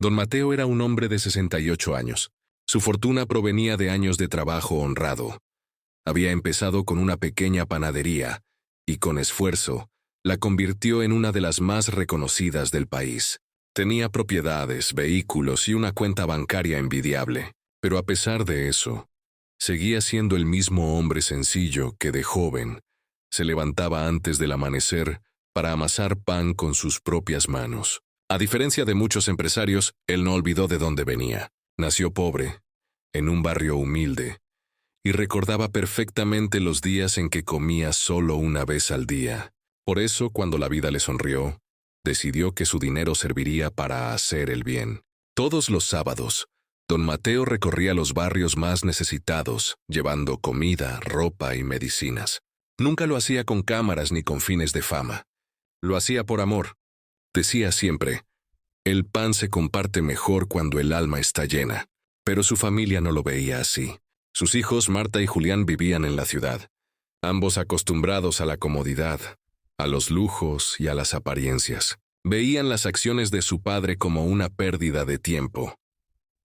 Don Mateo era un hombre de 68 años. Su fortuna provenía de años de trabajo honrado. Había empezado con una pequeña panadería y, con esfuerzo, la convirtió en una de las más reconocidas del país. Tenía propiedades, vehículos y una cuenta bancaria envidiable. Pero a pesar de eso, seguía siendo el mismo hombre sencillo que de joven se levantaba antes del amanecer para amasar pan con sus propias manos. A diferencia de muchos empresarios, él no olvidó de dónde venía. Nació pobre, en un barrio humilde, y recordaba perfectamente los días en que comía solo una vez al día. Por eso, cuando la vida le sonrió, decidió que su dinero serviría para hacer el bien. Todos los sábados, don Mateo recorría los barrios más necesitados, llevando comida, ropa y medicinas. Nunca lo hacía con cámaras ni con fines de fama. Lo hacía por amor. Decía siempre, el pan se comparte mejor cuando el alma está llena. Pero su familia no lo veía así. Sus hijos, Marta y Julián, vivían en la ciudad, ambos acostumbrados a la comodidad, a los lujos y a las apariencias. Veían las acciones de su padre como una pérdida de tiempo,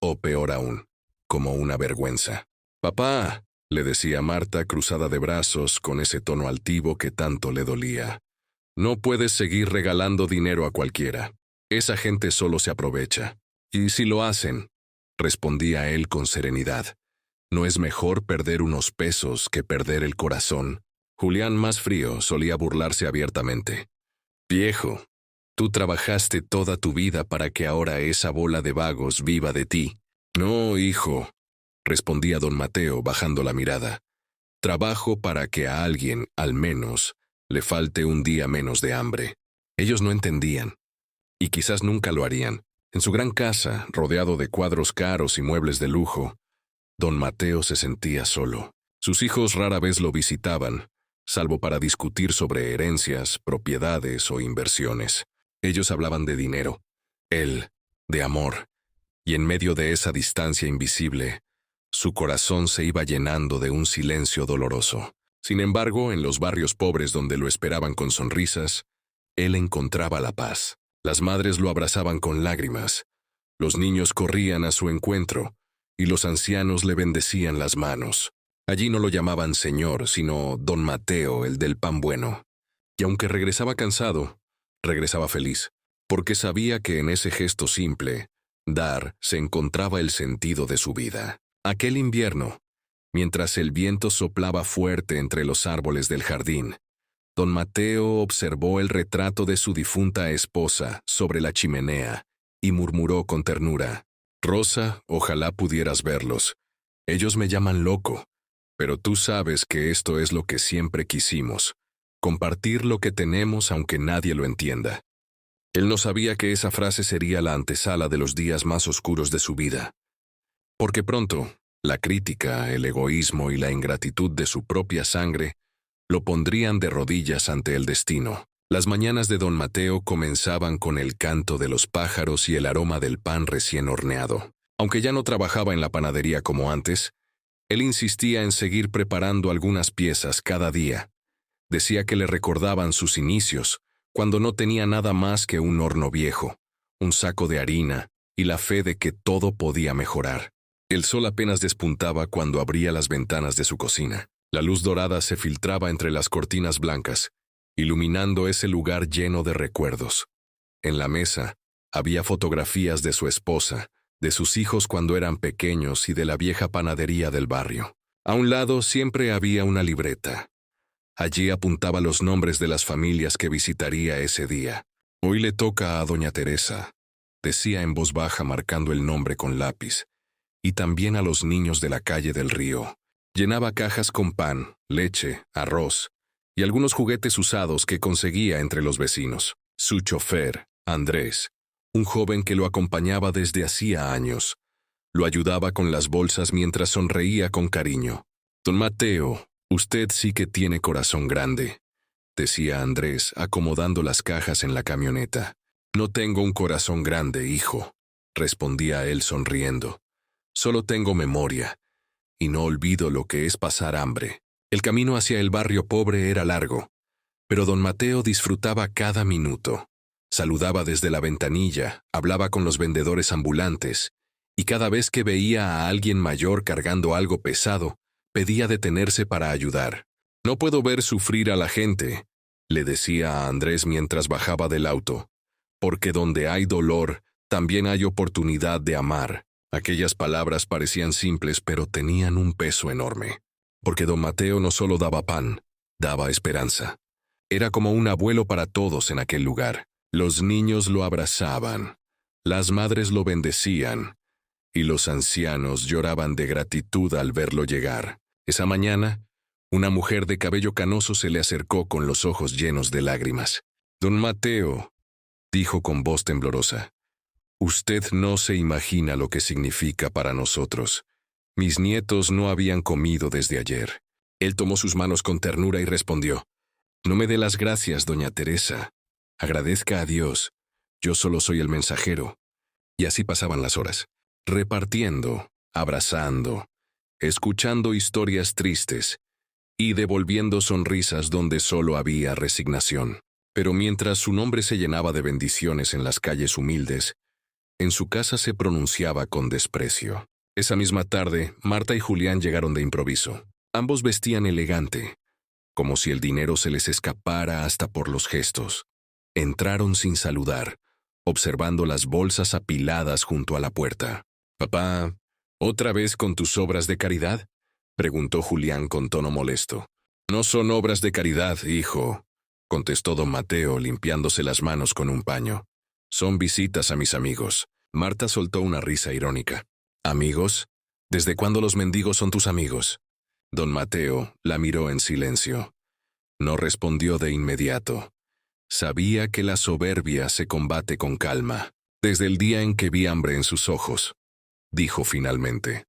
o peor aún, como una vergüenza. «Papá», le decía Marta, cruzada de brazos con ese tono altivo que tanto le dolía, «no puedes seguir regalando dinero a cualquiera. Esa gente solo se aprovecha. Y si lo hacen», respondía él con serenidad, «¿no es mejor perder unos pesos que perder el corazón?» Julián, más frío, solía burlarse abiertamente. «Viejo, tú trabajaste toda tu vida para que ahora esa bola de vagos viva de ti». «No, hijo», respondía don Mateo, bajando la mirada. «Trabajo para que a alguien, al menos, le falte un día menos de hambre». Ellos no entendían, y quizás nunca lo harían. En su gran casa, rodeado de cuadros caros y muebles de lujo, don Mateo se sentía solo. Sus hijos rara vez lo visitaban, salvo para discutir sobre herencias, propiedades o inversiones. Ellos hablaban de dinero, él, de amor, y en medio de esa distancia invisible, su corazón se iba llenando de un silencio doloroso. Sin embargo, en los barrios pobres donde lo esperaban con sonrisas, él encontraba la paz. Las madres lo abrazaban con lágrimas, los niños corrían a su encuentro, y los ancianos le bendecían las manos. Allí no lo llamaban señor, sino don Mateo, el del pan bueno. Y aunque regresaba cansado, regresaba feliz, porque sabía que en ese gesto simple, dar, se encontraba el sentido de su vida. Aquel invierno, mientras el viento soplaba fuerte entre los árboles del jardín, don Mateo observó el retrato de su difunta esposa sobre la chimenea y murmuró con ternura, «Rosa, ojalá pudieras verlos. Ellos me llaman loco, pero tú sabes que esto es lo que siempre quisimos, compartir lo que tenemos aunque nadie lo entienda». Él no sabía que esa frase sería la antesala de los días más oscuros de su vida, porque pronto, la crítica, el egoísmo y la ingratitud de su propia sangre lo pondrían de rodillas ante el destino. Las mañanas de don Mateo comenzaban con el canto de los pájaros y el aroma del pan recién horneado. Aunque ya no trabajaba en la panadería como antes, él insistía en seguir preparando algunas piezas cada día. Decía que le recordaban sus inicios, cuando no tenía nada más que un horno viejo, un saco de harina y la fe de que todo podía mejorar. El sol apenas despuntaba cuando abría las ventanas de su cocina. La luz dorada se filtraba entre las cortinas blancas, iluminando ese lugar lleno de recuerdos. En la mesa había fotografías de su esposa, de sus hijos cuando eran pequeños y de la vieja panadería del barrio. A un lado siempre había una libreta. Allí apuntaba los nombres de las familias que visitaría ese día. «Hoy le toca a doña Teresa», decía en voz baja marcando el nombre con lápiz, «y también a los niños de la calle del río». Llenaba cajas con pan, leche, arroz y algunos juguetes usados que conseguía entre los vecinos. Su chofer, Andrés, un joven que lo acompañaba desde hacía años, lo ayudaba con las bolsas mientras sonreía con cariño. «Don Mateo, usted sí que tiene corazón grande», decía Andrés, acomodando las cajas en la camioneta. «No tengo un corazón grande, hijo», respondía él sonriendo. «Solo tengo memoria, y no olvido lo que es pasar hambre». El camino hacia el barrio pobre era largo, pero don Mateo disfrutaba cada minuto. Saludaba desde la ventanilla, hablaba con los vendedores ambulantes, y cada vez que veía a alguien mayor cargando algo pesado, pedía detenerse para ayudar. «No puedo ver sufrir a la gente», le decía a Andrés mientras bajaba del auto, «porque donde hay dolor, también hay oportunidad de amar». Aquellas palabras parecían simples, pero tenían un peso enorme. Porque don Mateo no solo daba pan, daba esperanza. Era como un abuelo para todos en aquel lugar. Los niños lo abrazaban, las madres lo bendecían, y los ancianos lloraban de gratitud al verlo llegar. Esa mañana, una mujer de cabello canoso se le acercó con los ojos llenos de lágrimas. «Don Mateo», dijo con voz temblorosa, «usted no se imagina lo que significa para nosotros. Mis nietos no habían comido desde ayer». Él tomó sus manos con ternura y respondió, «No me dé las gracias, doña Teresa. Agradezca a Dios. Yo solo soy el mensajero». Y así pasaban las horas, repartiendo, abrazando, escuchando historias tristes y devolviendo sonrisas donde solo había resignación. Pero mientras su nombre se llenaba de bendiciones en las calles humildes, en su casa se pronunciaba con desprecio. Esa misma tarde, Marta y Julián llegaron de improviso. Ambos vestían elegante, como si el dinero se les escapara hasta por los gestos. Entraron sin saludar, observando las bolsas apiladas junto a la puerta. «Papá, ¿otra vez con tus obras de caridad?», preguntó Julián con tono molesto. «No son obras de caridad, hijo», contestó don Mateo limpiándose las manos con un paño. «Son visitas a mis amigos». Marta soltó una risa irónica. «¿Amigos? ¿Desde cuándo los mendigos son tus amigos?». Don Mateo la miró en silencio. No respondió de inmediato. Sabía que la soberbia se combate con calma. «Desde el día en que vi hambre en sus ojos», dijo finalmente.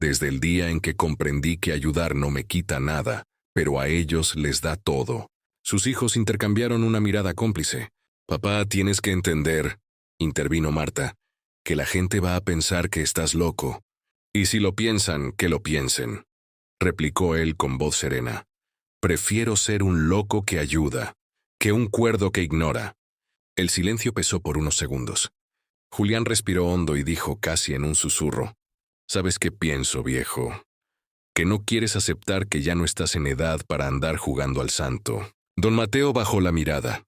«Desde el día en que comprendí que ayudar no me quita nada, pero a ellos les da todo». Sus hijos intercambiaron una mirada cómplice. «Papá, tienes que entender», intervino Marta, «que la gente va a pensar que estás loco. Y si lo piensan, que lo piensen», replicó él con voz serena. «Prefiero ser un loco que ayuda, que un cuerdo que ignora». El silencio pesó por unos segundos. Julián respiró hondo y dijo casi en un susurro, «¿Sabes qué pienso, viejo? Que no quieres aceptar que ya no estás en edad para andar jugando al santo». Don Mateo bajó la mirada,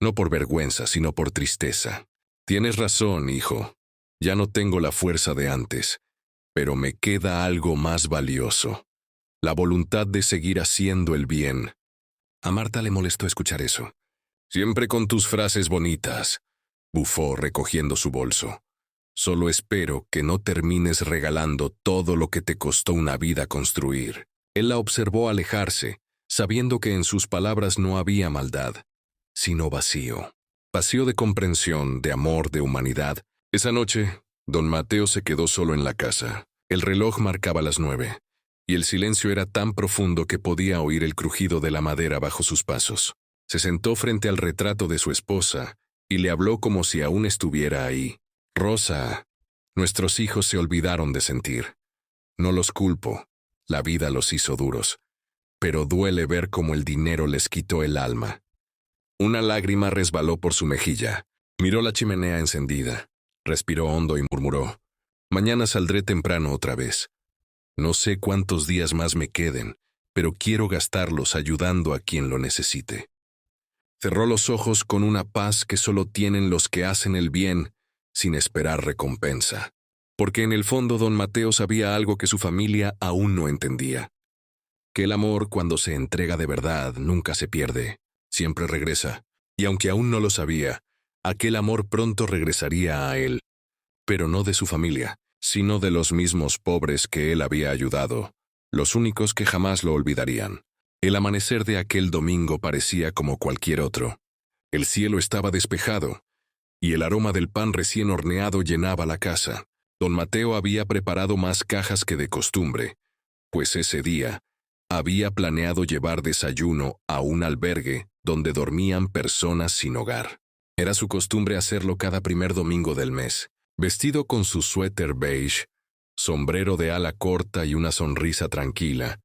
no por vergüenza, sino por tristeza. «Tienes razón, hijo. Ya no tengo la fuerza de antes, pero me queda algo más valioso. La voluntad de seguir haciendo el bien». A Marta le molestó escuchar eso. «Siempre con tus frases bonitas», bufó recogiendo su bolso. «Solo espero que no termines regalando todo lo que te costó una vida construir». Él la observó alejarse, sabiendo que en sus palabras no había maldad, sino vacío. Vacío de comprensión, de amor, de humanidad. Esa noche, don Mateo se quedó solo en la casa. El reloj marcaba las 9, y el silencio era tan profundo que podía oír el crujido de la madera bajo sus pasos. Se sentó frente al retrato de su esposa y le habló como si aún estuviera ahí. «Rosa, nuestros hijos se olvidaron de sentir. No los culpo, la vida los hizo duros, pero duele ver cómo el dinero les quitó el alma». Una lágrima resbaló por su mejilla. Miró la chimenea encendida, respiró hondo y murmuró, «Mañana saldré temprano otra vez. No sé cuántos días más me queden, pero quiero gastarlos ayudando a quien lo necesite». Cerró los ojos con una paz que solo tienen los que hacen el bien sin esperar recompensa. Porque en el fondo don Mateo sabía algo que su familia aún no entendía. Que el amor, cuando se entrega de verdad, nunca se pierde, siempre regresa. Y aunque aún no lo sabía, aquel amor pronto regresaría a él. Pero no de su familia, sino de los mismos pobres que él había ayudado, los únicos que jamás lo olvidarían. El amanecer de aquel domingo parecía como cualquier otro. El cielo estaba despejado, y el aroma del pan recién horneado llenaba la casa. Don Mateo había preparado más cajas que de costumbre, pues ese día había planeado llevar desayuno a un albergue donde dormían personas sin hogar. Era su costumbre hacerlo cada primer domingo del mes. Vestido con su suéter beige, sombrero de ala corta y una sonrisa tranquila,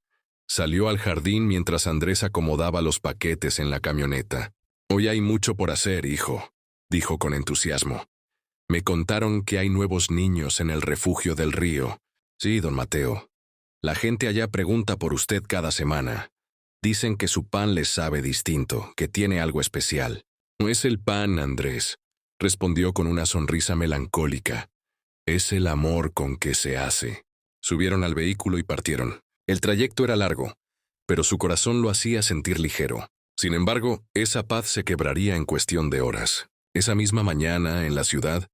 salió al jardín mientras Andrés acomodaba los paquetes en la camioneta. «Hoy hay mucho por hacer, hijo», dijo con entusiasmo. Me contaron que hay nuevos niños en el refugio del río. Sí, don Mateo. La gente allá pregunta por usted cada semana. Dicen que su pan les sabe distinto, que tiene algo especial. No es el pan, Andrés, respondió con una sonrisa melancólica. Es el amor con que se hace. Subieron al vehículo y partieron. El trayecto era largo, pero su corazón lo hacía sentir ligero. Sin embargo, esa paz se quebraría en cuestión de horas. Esa misma mañana, en la ciudad,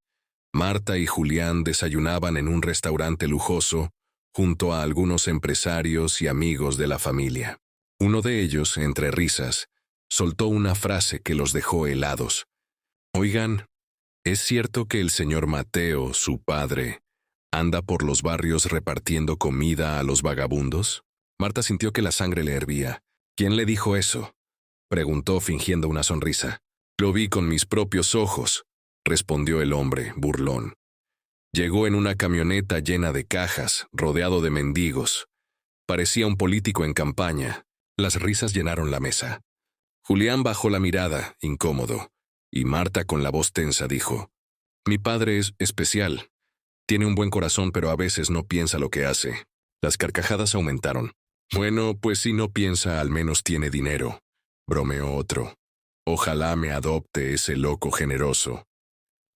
Marta y Julián desayunaban en un restaurante lujoso junto a algunos empresarios y amigos de la familia. Uno de ellos, entre risas, soltó una frase que los dejó helados. Oigan, ¿es cierto que el señor Mateo, su padre, anda por los barrios repartiendo comida a los vagabundos? Marta sintió que la sangre le hervía. ¿Quién le dijo eso?, preguntó fingiendo una sonrisa. Lo vi con mis propios ojos, respondió el hombre, burlón. Llegó en una camioneta llena de cajas, rodeado de mendigos. Parecía un político en campaña. Las risas llenaron la mesa. Julián bajó la mirada, incómodo, y Marta con la voz tensa dijo, «Mi padre es especial. Tiene un buen corazón, pero a veces no piensa lo que hace». Las carcajadas aumentaron. «Bueno, pues si no piensa, al menos tiene dinero», bromeó otro. «Ojalá me adopte ese loco generoso».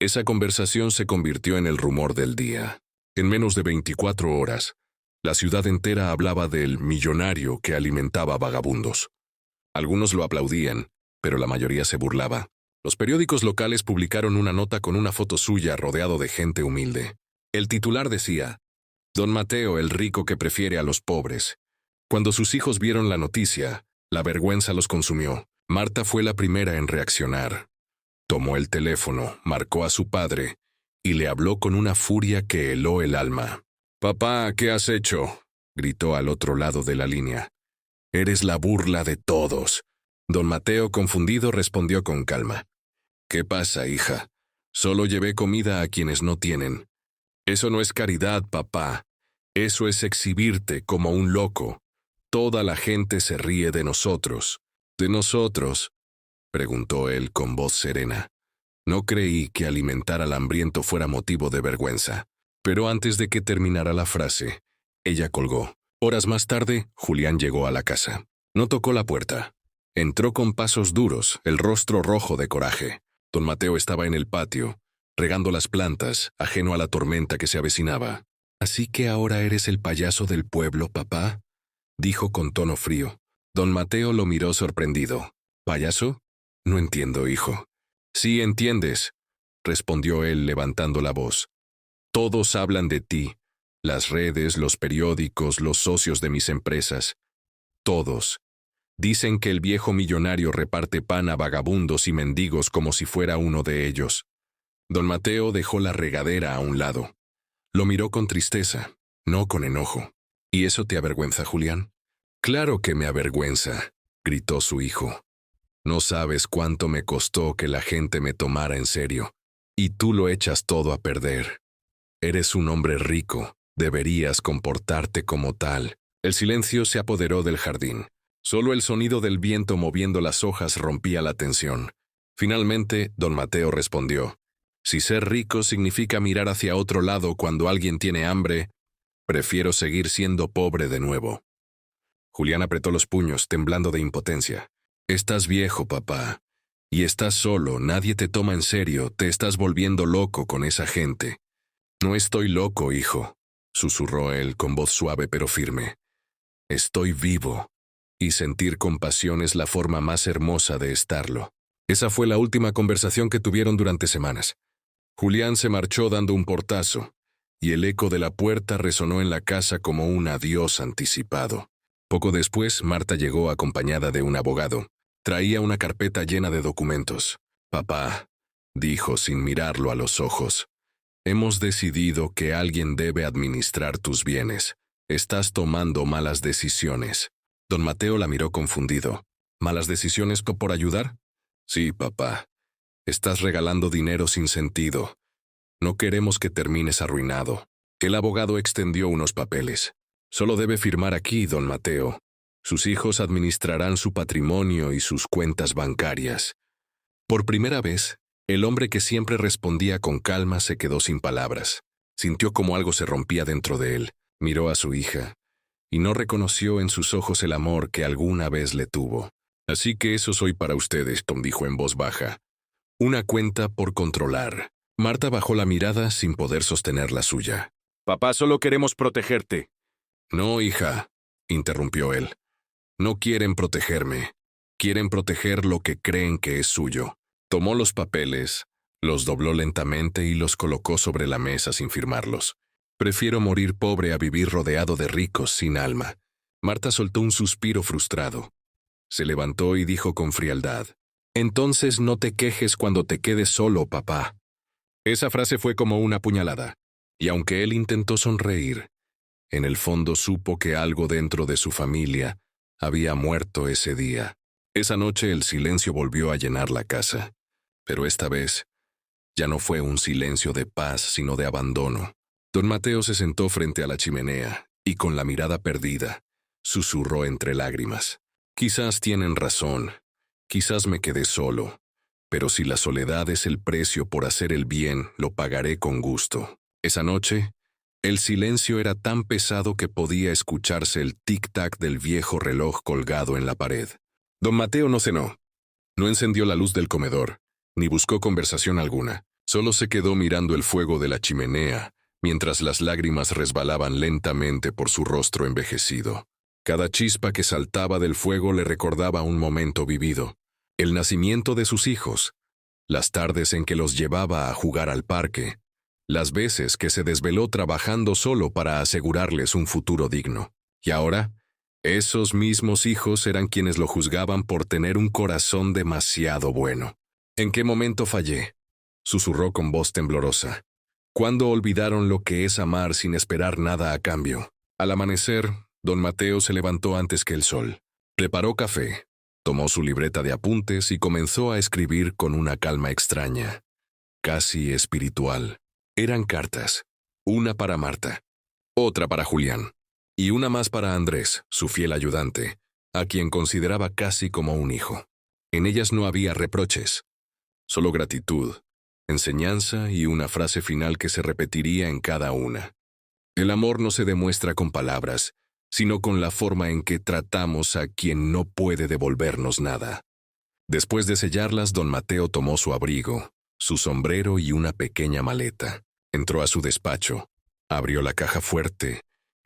Esa conversación se convirtió en el rumor del día. En menos de 24 horas, la ciudad entera hablaba del millonario que alimentaba vagabundos. Algunos lo aplaudían, pero la mayoría se burlaba. Los periódicos locales publicaron una nota con una foto suya rodeado de gente humilde. El titular decía, «Don Mateo, el rico que prefiere a los pobres». Cuando sus hijos vieron la noticia, la vergüenza los consumió. Marta fue la primera en reaccionar. Tomó el teléfono, marcó a su padre y le habló con una furia que heló el alma. «Papá, ¿qué has hecho?», gritó al otro lado de la línea. «Eres la burla de todos». Don Mateo, confundido, respondió con calma. «¿Qué pasa, hija? Solo llevé comida a quienes no tienen». «Eso no es caridad, papá. Eso es exhibirte como un loco. Toda la gente se ríe de nosotros». «¿De nosotros?», preguntó él con voz serena. No creí que alimentar al hambriento fuera motivo de vergüenza. Pero antes de que terminara la frase, ella colgó. Horas más tarde, Julián llegó a la casa. No tocó la puerta. Entró con pasos duros, el rostro rojo de coraje. Don Mateo estaba en el patio, regando las plantas, ajeno a la tormenta que se avecinaba. «¿Así que ahora eres el payaso del pueblo, papá?», dijo con tono frío. Don Mateo lo miró sorprendido. «¿Payaso? No entiendo, hijo». «Sí entiendes», respondió él levantando la voz. «Todos hablan de ti. Las redes, los periódicos, los socios de mis empresas. Todos. Dicen que el viejo millonario reparte pan a vagabundos y mendigos como si fuera uno de ellos». Don Mateo dejó la regadera a un lado. Lo miró con tristeza, no con enojo. «¿Y eso te avergüenza, Julián?». «Claro que me avergüenza», gritó su hijo. «No sabes cuánto me costó que la gente me tomara en serio. Y tú lo echas todo a perder. Eres un hombre rico, deberías comportarte como tal». El silencio se apoderó del jardín. Solo el sonido del viento moviendo las hojas rompía la tensión. Finalmente, don Mateo respondió, «Si ser rico significa mirar hacia otro lado cuando alguien tiene hambre, prefiero seguir siendo pobre de nuevo». Julián apretó los puños, temblando de impotencia. «Estás viejo, papá. Y estás solo, nadie te toma en serio, te estás volviendo loco con esa gente». «No estoy loco, hijo», susurró él con voz suave pero firme. «Estoy vivo, y sentir compasión es la forma más hermosa de estarlo». Esa fue la última conversación que tuvieron durante semanas. Julián se marchó dando un portazo, y el eco de la puerta resonó en la casa como un adiós anticipado. Poco después, Marta llegó acompañada de un abogado. Traía una carpeta llena de documentos. «Papá», dijo sin mirarlo a los ojos, «hemos decidido que alguien debe administrar tus bienes. Estás tomando malas decisiones». Don Mateo la miró confundido. «¿Malas decisiones por ayudar?» «Sí, papá. Estás regalando dinero sin sentido. No queremos que termines arruinado». El abogado extendió unos papeles. «Solo debe firmar aquí, don Mateo. Sus hijos administrarán su patrimonio y sus cuentas bancarias». Por primera vez, El hombre que siempre respondía con calma se quedó sin palabras. Sintió como algo se rompía dentro de él. Miró a su hija, y no reconoció en sus ojos el amor que alguna vez le tuvo. Así que eso soy para ustedes, Tom dijo en voz baja. Una cuenta por controlar. Marta bajó la mirada sin poder sostener la suya. Papá, solo queremos protegerte. No, hija, interrumpió él. No quieren protegerme. Quieren proteger lo que creen que es suyo. Tomó los papeles, los dobló lentamente y los colocó sobre la mesa sin firmarlos. Prefiero morir pobre a vivir rodeado de ricos sin alma. Marta soltó un suspiro frustrado. Se levantó y dijo con frialdad: Entonces no te quejes cuando te quedes solo, papá. Esa frase fue como una puñalada, y aunque él intentó sonreír, en el fondo supo que algo dentro de su familia había muerto ese día. Esa noche el silencio volvió a llenar la casa, pero esta vez ya no fue un silencio de paz, sino de abandono. Don Mateo se sentó frente a la chimenea y con la mirada perdida, susurró entre lágrimas: Quizás tienen razón, quizás me quedé solo, pero si la soledad es el precio por hacer el bien, lo pagaré con gusto. Esa noche, el silencio era tan pesado que podía escucharse el tic-tac del viejo reloj colgado en la pared. Don Mateo no cenó, no encendió la luz del comedor, ni buscó conversación alguna. Solo se quedó mirando el fuego de la chimenea, mientras las lágrimas resbalaban lentamente por su rostro envejecido. Cada chispa que saltaba del fuego le recordaba un momento vivido: el nacimiento de sus hijos, las tardes en que los llevaba a jugar al parque, las veces que se desveló trabajando solo para asegurarles un futuro digno. Y ahora, esos mismos hijos eran quienes lo juzgaban por tener un corazón demasiado bueno. ¿En qué momento fallé?, susurró con voz temblorosa. ¿Cuándo olvidaron lo que es amar sin esperar nada a cambio? Al amanecer, don Mateo se levantó antes que el sol. Preparó café, tomó su libreta de apuntes y comenzó a escribir con una calma extraña, casi espiritual. Eran cartas, una para Marta, otra para Julián, y una más para Andrés, su fiel ayudante, a quien consideraba casi como un hijo. En ellas no había reproches, solo gratitud, enseñanza y una frase final que se repetiría en cada una. El amor no se demuestra con palabras, sino con la forma en que tratamos a quien no puede devolvernos nada. Después de sellarlas, don Mateo tomó su abrigo, su sombrero y una pequeña maleta. Entró a su despacho, abrió la caja fuerte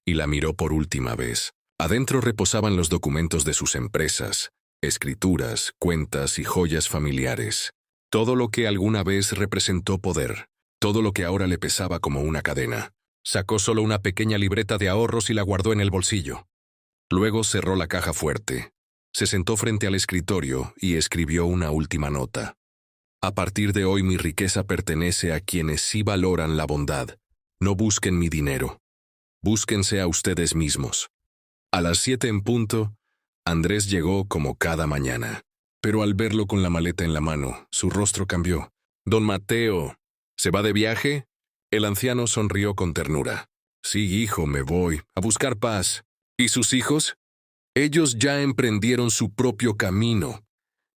y la miró por última vez. Adentro reposaban los documentos de sus empresas, escrituras, cuentas y joyas familiares. Todo lo que alguna vez representó poder, todo lo que ahora le pesaba como una cadena. Sacó solo una pequeña libreta de ahorros y la guardó en el bolsillo. Luego cerró la caja fuerte, se sentó frente al escritorio y escribió una última nota. A partir de hoy mi riqueza pertenece a quienes sí valoran la bondad. No busquen mi dinero. Búsquense a ustedes mismos. A las 7 en punto, Andrés llegó como cada mañana. Pero al verlo con la maleta en la mano, su rostro cambió. «Don Mateo, ¿se va de viaje?» El anciano sonrió con ternura. «Sí, hijo, me voy, a buscar paz. ¿Y sus hijos? Ellos ya emprendieron su propio camino.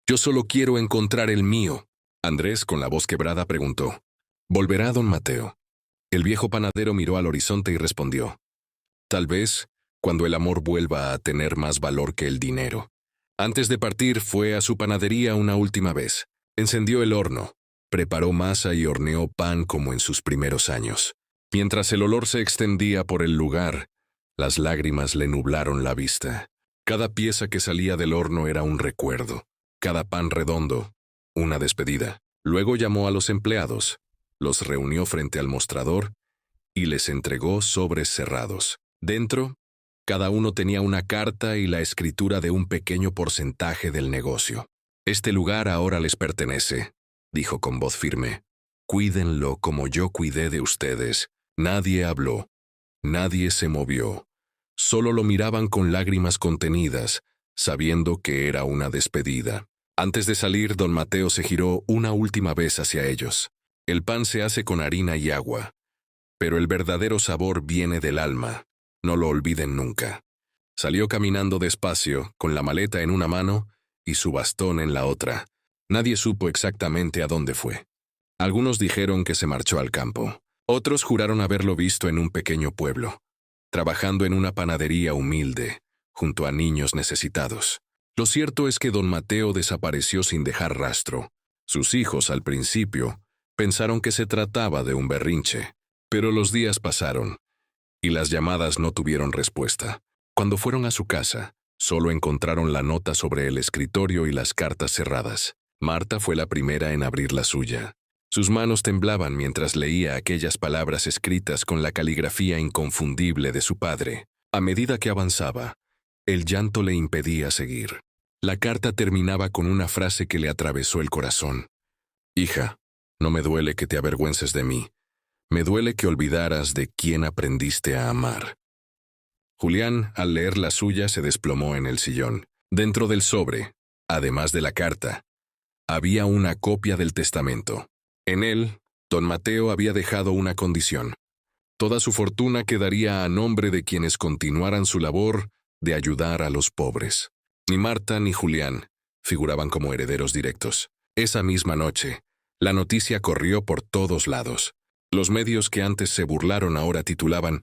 Yo solo quiero encontrar el mío». Andrés, con la voz quebrada, preguntó: «¿Volverá don Mateo?» El viejo panadero miró al horizonte y respondió: «Tal vez, cuando el amor vuelva a tener más valor que el dinero». Antes de partir, fue a su panadería una última vez. Encendió el horno, preparó masa y horneó pan como en sus primeros años. Mientras el olor se extendía por el lugar, las lágrimas le nublaron la vista. Cada pieza que salía del horno era un recuerdo, cada pan redondo, una despedida. Luego llamó a los empleados, los reunió frente al mostrador y les entregó sobres cerrados. Dentro, cada uno tenía una carta y la escritura de un pequeño porcentaje del negocio. «Este lugar ahora les pertenece», dijo con voz firme. «Cuídenlo como yo cuidé de ustedes». Nadie habló, nadie se movió. Solo lo miraban con lágrimas contenidas, sabiendo que era una despedida. Antes de salir, don Mateo se giró una última vez hacia ellos. «El pan se hace con harina y agua, pero el verdadero sabor viene del alma. No lo olviden nunca». Salió caminando despacio, con la maleta en una mano y su bastón en la otra. Nadie supo exactamente a dónde fue. Algunos dijeron que se marchó al campo. Otros juraron haberlo visto en un pequeño pueblo, trabajando en una panadería humilde, junto a niños necesitados. Lo cierto es que don Mateo desapareció sin dejar rastro. Sus hijos, al principio, pensaron que se trataba de un berrinche, pero los días pasaron, y las llamadas no tuvieron respuesta. Cuando fueron a su casa, solo encontraron la nota sobre el escritorio y las cartas cerradas. Marta fue la primera en abrir la suya. Sus manos temblaban mientras leía aquellas palabras escritas con la caligrafía inconfundible de su padre. A medida que avanzaba, el llanto le impedía seguir. La carta terminaba con una frase que le atravesó el corazón. «Hija, no me duele que te avergüences de mí. Me duele que olvidaras de quién aprendiste a amar». Julián, al leer la suya, se desplomó en el sillón. Dentro del sobre, además de la carta, había una copia del testamento. En él, don Mateo había dejado una condición. Toda su fortuna quedaría a nombre de quienes continuaran su labor de ayudar a los pobres. Ni Marta ni Julián figuraban como herederos directos. Esa misma noche, la noticia corrió por todos lados. Los medios que antes se burlaron ahora titulaban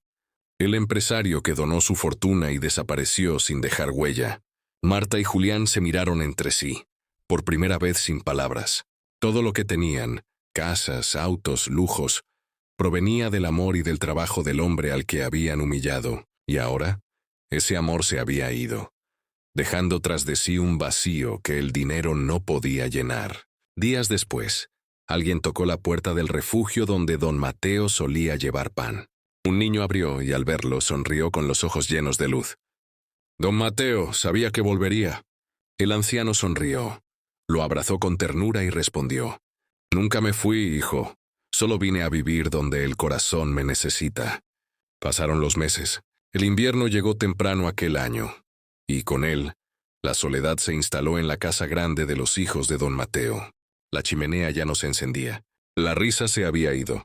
«El empresario que donó su fortuna y desapareció sin dejar huella». Marta y Julián se miraron entre sí, por primera vez sin palabras. Todo lo que tenían, casas, autos, lujos, provenía del amor y del trabajo del hombre al que habían humillado, y ahora, ese amor se había ido, dejando tras de sí un vacío que el dinero no podía llenar. Días después, alguien tocó la puerta del refugio donde don Mateo solía llevar pan. Un niño abrió y al verlo sonrió con los ojos llenos de luz. «Don Mateo, sabía que volvería». El anciano sonrió, lo abrazó con ternura y respondió: «Nunca me fui, hijo. Solo vine a vivir donde el corazón me necesita». Pasaron los meses. El invierno llegó temprano aquel año, y con él, la soledad se instaló en la casa grande de los hijos de don Mateo. La chimenea ya no se encendía. La risa se había ido.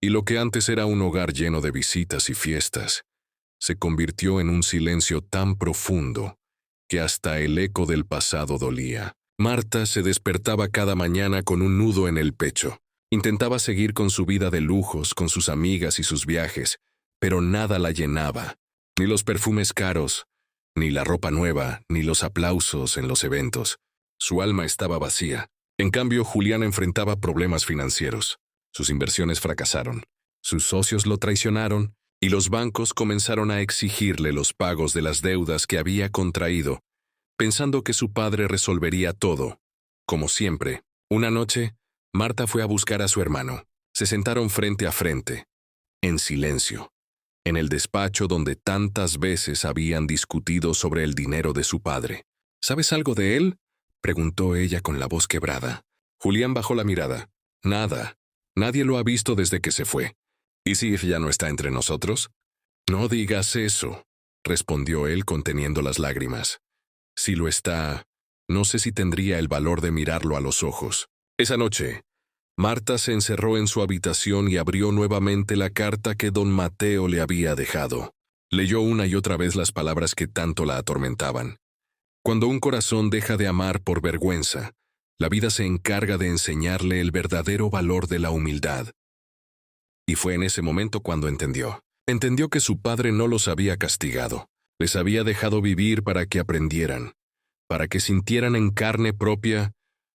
Y lo que antes era un hogar lleno de visitas y fiestas, se convirtió en un silencio tan profundo que hasta el eco del pasado dolía. Marta se despertaba cada mañana con un nudo en el pecho. Intentaba seguir con su vida de lujos, con sus amigas y sus viajes, pero nada la llenaba. Ni los perfumes caros, ni la ropa nueva, ni los aplausos en los eventos. Su alma estaba vacía. En cambio, Julián enfrentaba problemas financieros. Sus inversiones fracasaron, sus socios lo traicionaron y los bancos comenzaron a exigirle los pagos de las deudas que había contraído, pensando que su padre resolvería todo. Como siempre, una noche, Marta fue a buscar a su hermano. Se sentaron frente a frente, en silencio, en el despacho donde tantas veces habían discutido sobre el dinero de su padre. «¿Sabes algo de él?», preguntó ella con la voz quebrada. Julián bajó la mirada. «Nada. Nadie lo ha visto desde que se fue. ¿Y si ya no está entre nosotros?» «No digas eso», respondió él conteniendo las lágrimas. «Si lo está, no sé si tendría el valor de mirarlo a los ojos». Esa noche, Marta se encerró en su habitación y abrió nuevamente la carta que don Mateo le había dejado. Leyó una y otra vez las palabras que tanto la atormentaban. Cuando un corazón deja de amar por vergüenza, la vida se encarga de enseñarle el verdadero valor de la humildad. Y fue en ese momento cuando entendió. Entendió que su padre no los había castigado. Les había dejado vivir para que aprendieran, para que sintieran en carne propia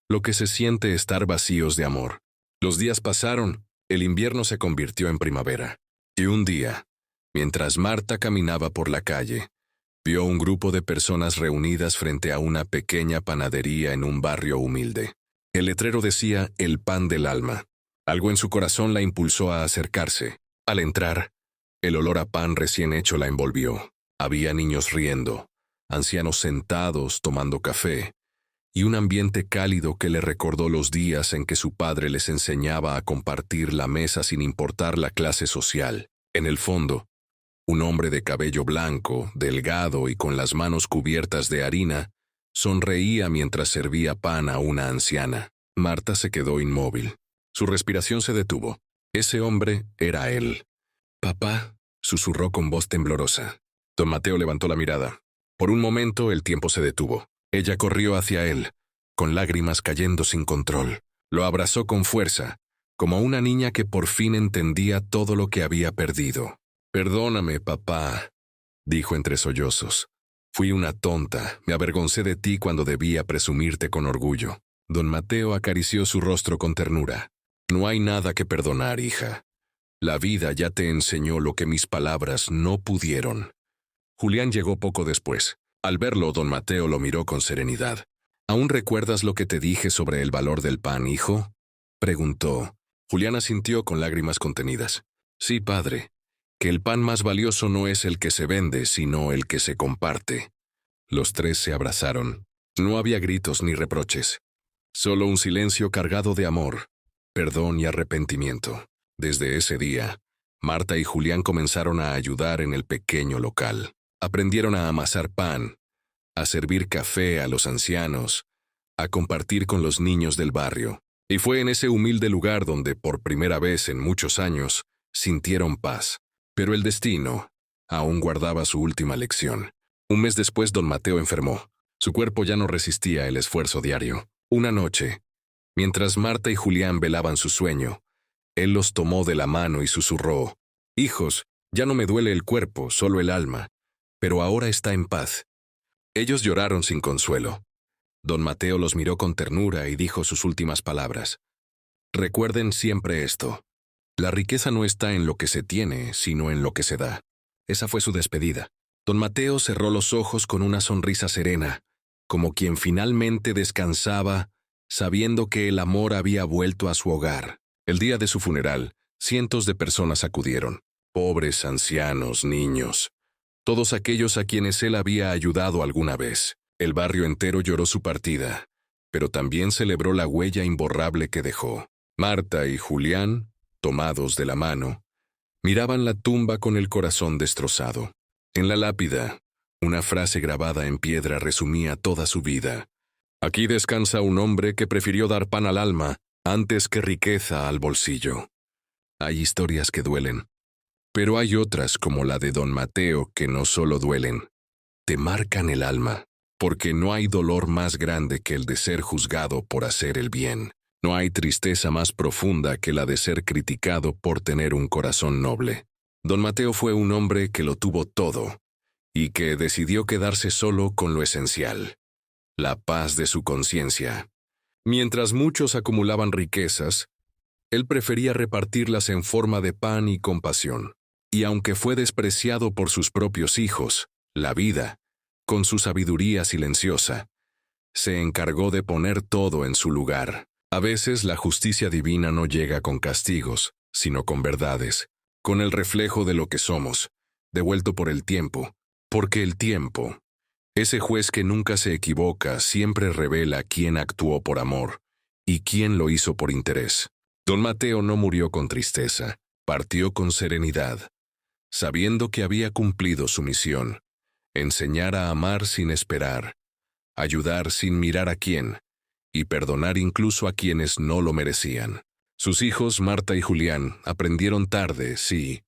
lo que se siente estar vacíos de amor. Los días pasaron, el invierno se convirtió en primavera. Y un día, mientras Marta caminaba por la calle, vio un grupo de personas reunidas frente a una pequeña panadería en un barrio humilde. El letrero decía «El pan del alma». Algo en su corazón la impulsó a acercarse. Al entrar, el olor a pan recién hecho la envolvió. Había niños riendo, ancianos sentados tomando café, y un ambiente cálido que le recordó los días en que su padre les enseñaba a compartir la mesa sin importar la clase social. En el fondo, un hombre de cabello blanco, delgado y con las manos cubiertas de harina, sonreía mientras servía pan a una anciana. Marta se quedó inmóvil. Su respiración se detuvo. Ese hombre era él. «Papá», susurró con voz temblorosa. Don Mateo levantó la mirada. Por un momento el tiempo se detuvo. Ella corrió hacia él, con lágrimas cayendo sin control. Lo abrazó con fuerza, como una niña que por fin entendía todo lo que había perdido. «Perdóname, papá», dijo entre sollozos. «Fui una tonta, me avergoncé de ti cuando debía presumirte con orgullo». Don Mateo acarició su rostro con ternura. «No hay nada que perdonar, hija. La vida ya te enseñó lo que mis palabras no pudieron». Julián llegó poco después. Al verlo, don Mateo lo miró con serenidad. «¿Aún recuerdas lo que te dije sobre el valor del pan, hijo?», preguntó. Julián asintió con lágrimas contenidas. «Sí, padre, que el pan más valioso no es el que se vende, sino el que se comparte». Los tres se abrazaron. No había gritos ni reproches. Solo un silencio cargado de amor, perdón y arrepentimiento. Desde ese día, Marta y Julián comenzaron a ayudar en el pequeño local. Aprendieron a amasar pan, a servir café a los ancianos, a compartir con los niños del barrio. Y fue en ese humilde lugar donde, por primera vez en muchos años, sintieron paz. Pero el destino aún guardaba su última lección. Un mes después, don Mateo enfermó. Su cuerpo ya no resistía el esfuerzo diario. Una noche, mientras Marta y Julián velaban su sueño, él los tomó de la mano y susurró: «Hijos, ya no me duele el cuerpo, solo el alma, pero ahora está en paz». Ellos lloraron sin consuelo. Don Mateo los miró con ternura y dijo sus últimas palabras: «Recuerden siempre esto. La riqueza no está en lo que se tiene, sino en lo que se da». Esa fue su despedida. Don Mateo cerró los ojos con una sonrisa serena, como quien finalmente descansaba, sabiendo que el amor había vuelto a su hogar. El día de su funeral, cientos de personas acudieron. Pobres, ancianos, niños. Todos aquellos a quienes él había ayudado alguna vez. El barrio entero lloró su partida, pero también celebró la huella imborrable que dejó. Marta y Julián, tomados de la mano, miraban la tumba con el corazón destrozado. En la lápida, una frase grabada en piedra resumía toda su vida: «Aquí descansa un hombre que prefirió dar pan al alma antes que riqueza al bolsillo». Hay historias que duelen, pero hay otras como la de don Mateo que no solo duelen, te marcan el alma, porque no hay dolor más grande que el de ser juzgado por hacer el bien. No hay tristeza más profunda que la de ser criticado por tener un corazón noble. Don Mateo fue un hombre que lo tuvo todo, y que decidió quedarse solo con lo esencial: la paz de su conciencia. Mientras muchos acumulaban riquezas, él prefería repartirlas en forma de pan y compasión. Y aunque fue despreciado por sus propios hijos, la vida, con su sabiduría silenciosa, se encargó de poner todo en su lugar. A veces la justicia divina no llega con castigos, sino con verdades, con el reflejo de lo que somos, devuelto por el tiempo, porque el tiempo, ese juez que nunca se equivoca, siempre revela quién actuó por amor y quién lo hizo por interés. Don Mateo no murió con tristeza, partió con serenidad, sabiendo que había cumplido su misión: enseñar a amar sin esperar, ayudar sin mirar a quién, y perdonar incluso a quienes no lo merecían. Sus hijos, Marta y Julián, aprendieron tarde, sí,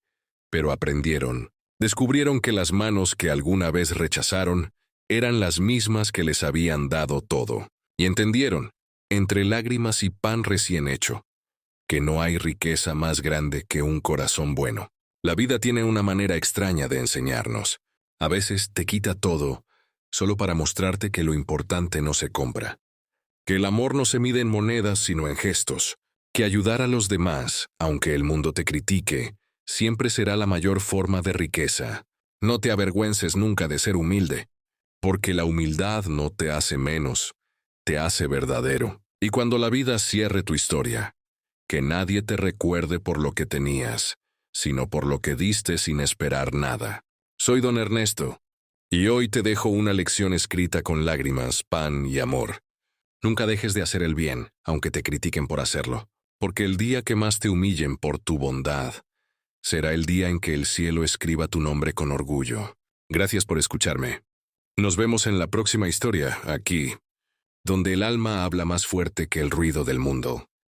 pero aprendieron. Descubrieron que las manos que alguna vez rechazaron eran las mismas que les habían dado todo, y entendieron, entre lágrimas y pan recién hecho, que no hay riqueza más grande que un corazón bueno. La vida tiene una manera extraña de enseñarnos. A veces te quita todo, solo para mostrarte que lo importante no se compra. Que el amor no se mide en monedas sino en gestos. Que ayudar a los demás, aunque el mundo te critique, siempre será la mayor forma de riqueza. No te avergüences nunca de ser humilde, porque la humildad no te hace menos, te hace verdadero. Y cuando la vida cierre tu historia, que nadie te recuerde por lo que tenías, sino por lo que diste sin esperar nada. Soy don Ernesto, y hoy te dejo una lección escrita con lágrimas, pan y amor. Nunca dejes de hacer el bien, aunque te critiquen por hacerlo, porque el día que más te humillen por tu bondad, será el día en que el cielo escriba tu nombre con orgullo. Gracias por escucharme. Nos vemos en la próxima historia, aquí, donde el alma habla más fuerte que el ruido del mundo.